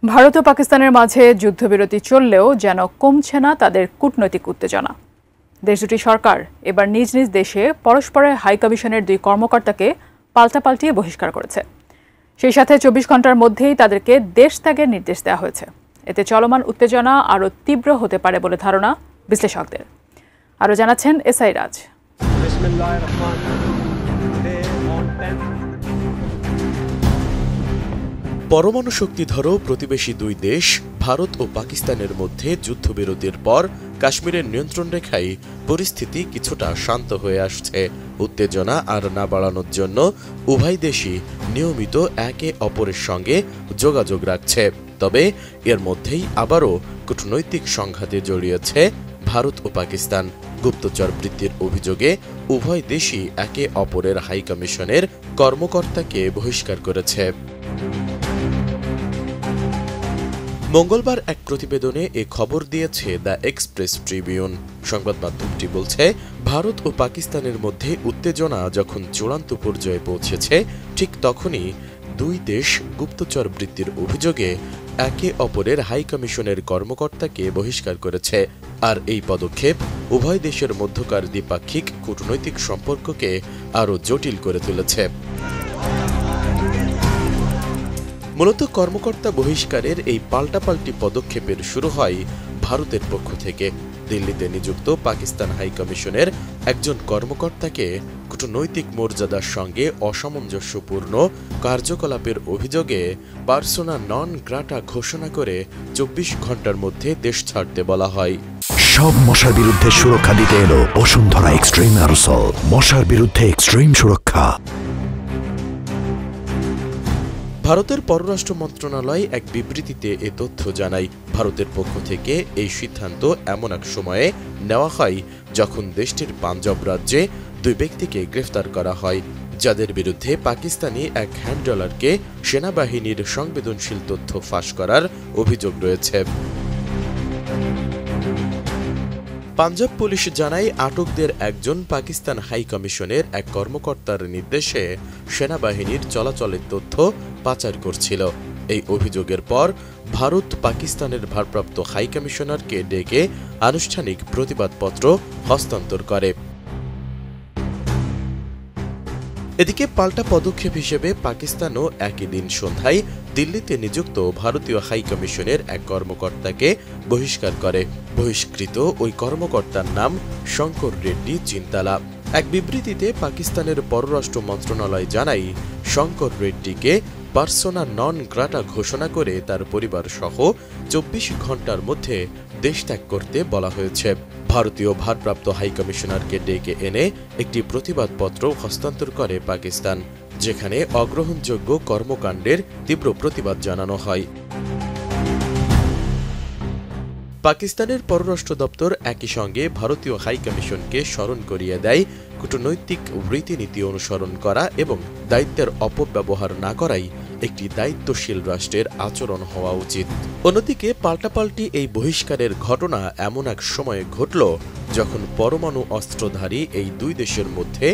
ভারত ও পাকিস্তানের মাঝে যুদ্ধবিরতি চললেও যেন কমছে না তাদের কূটনৈতিক উত্তেজনা। দেশ দুটি সরকার এবার নিজ নিজ দেশে পরস্পরের হাইকমিশনের দুই কর্মকর্তাকে পাল্টাপাল্টিয়ে বহিষ্কার করেছে। সেই সাথে ২৪ ঘন্টার মধ্যেই তাদেরকে দেশ ত্যাগের নির্দেশ দেওয়া হয়েছে। এতে চলমান উত্তেজনা আরও তীব্র হতে পারে বলে ধারণা বিশ্লেষকদের। আরও জানাচ্ছেন এসআই রাজ। পরমাণু শক্তিধর প্রতিবেশী দুই দেশ ভারত ও পাকিস্তানের মধ্যে যুদ্ধবিরতির পর কাশ্মীরের নিয়ন্ত্রণ রেখায় পরিস্থিতি কিছুটা শান্ত হয়ে আসছে। উত্তেজনা আর না বাড়ানোর জন্য উভয় দেশই নিয়মিত একে অপরের সঙ্গে যোগাযোগ রাখছে। তবে এর মধ্যেই আবারও কূটনৈতিক সংঘাতে জড়িয়েছে ভারত ও পাকিস্তান। গুপ্তচর বৃত্তির অভিযোগে উভয় দেশই একে অপরের হাইকমিশনের কর্মকর্তাকে বহিষ্কার করেছে। মঙ্গলবার এক প্রতিবেদনে এ খবর দিয়েছে দ্য এক্সপ্রেস ট্রিবিউন। সংবাদ মাধ্যমটি বলছে, ভারত ও পাকিস্তানের মধ্যে উত্তেজনা যখন চূড়ান্ত পর্যায়ে পৌঁছেছে, ঠিক তখনই দুই দেশ গুপ্তচর বৃত্তির অভিযোগে একে অপরের হাইকমিশনের কর্মকর্তাকে বহিষ্কার করেছে। আর এই পদক্ষেপ উভয় দেশের মধ্যকার দ্বিপাক্ষিক কূটনৈতিক সম্পর্ককে আরও জটিল করে তুলেছে। মূলত কর্মকর্তা বহিষ্কারের এই পাল্টাপাল্টি পদক্ষেপের শুরু হয় ভারতের পক্ষ থেকে। দিল্লিতে নিযুক্ত পাকিস্তান হাইকমিশনের একজন কর্মকর্তাকে কূটনৈতিক মর্যাদার সঙ্গে অসামঞ্জস্যপূর্ণ কার্যকলাপের অভিযোগে পার্সোনা নন গ্রাটা ঘোষণা করে ২৪ ঘন্টার মধ্যে দেশ ছাড়তে বলা হয়। সব মশার বিরুদ্ধে সুরক্ষা দিতে এলো বসুন্ধরা এক্সট্রিম অ্যারোসল। মশার বিরুদ্ধে এক্সট্রিম সুরক্ষা। ভারতের পররাষ্ট্র মন্ত্রণালয় এক বিবৃতিতে এ তথ্য জানায়। ভারতের পক্ষ থেকে এই সিদ্ধান্ত এমন এক সময়ে নেওয়া হয় যখন দেশটির পাঞ্জাব রাজ্যে দুই ব্যক্তিকে গ্রেফতার করা হয়, যাদের বিরুদ্ধে পাকিস্তানি এক হ্যান্ডলারকে সেনাবাহিনীর সংবেদনশীল তথ্য ফাঁস করার অভিযোগ রয়েছে। পাঞ্জাব পুলিশ জানায়, আটকদের একজন পাকিস্তান হাইকমিশনের এক কর্মকর্তার নির্দেশে সেনাবাহিনীর চলাচলের তথ্য পাচার করছিল। এই অভিযোগের পর ভারত পাকিস্তানের ভারপ্রাপ্ত হাইকমিশনারকে ডেকে আনুষ্ঠানিক প্রতিবাদপত্র হস্তান্তর করে। এদিকে পাল্টা পদক্ষেপ হিসেবে পাকিস্তানও একই দিন সন্ধ্যায় দিল্লিতে নিযুক্ত ভারতীয় হাইকমিশনের এক কর্মকর্তাকে বহিষ্কার করে। বহিষ্কৃত ওই কর্মকর্তার নাম শঙ্কর রেড্ডি চিন্তালা। এক বিবৃতিতে পাকিস্তানের পররাষ্ট্র মন্ত্রণালয় জানায়, শঙ্কর রেড্ডিকে পার্সোনা নন গ্রাটা ঘোষণা করে তার পরিবার সহ ২৪ ঘন্টার মধ্যে দেশ ত্যাগ করতে বলা হয়েছে। ভারতীয় ভারপ্রাপ্ত হাইকমিশনারকে ডেকে এনে একটি প্রতিবাদপত্র হস্তান্তর করে পাকিস্তান, যেখানে অগ্রহণযোগ্য কর্মকাণ্ডের তীব্র প্রতিবাদ জানানো হয়। পাকিস্তানের পররাষ্ট্র দপ্তর একই সঙ্গে ভারতীয় হাইকমিশনকে স্মরণ করিয়ে দেয়, কূটনৈতিক রীতিনীতি অনুসরণ করা এবং দায়িত্বের অপব্যবহার না করাই একটি দায়িত্বশীল রাষ্ট্রের আচরণ হওয়া উচিত। অন্যদিকে পাল্টাপাল্টি এই বহিষ্কারের ঘটনা এমন এক সময়ে ঘটল যখন পরমাণু অস্ত্রধারী এই দুই দেশের মধ্যে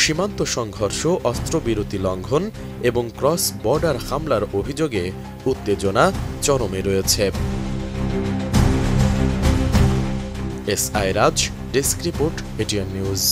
সীমান্ত সংঘর্ষ, অস্ত্রবিরতি লঙ্ঘন এবং ক্রস বর্ডার হামলার অভিযোগে উত্তেজনা চরমে রয়েছে। এসআই রাজ, ডেস্ক রিপোর্ট, এটিএন নিউজ।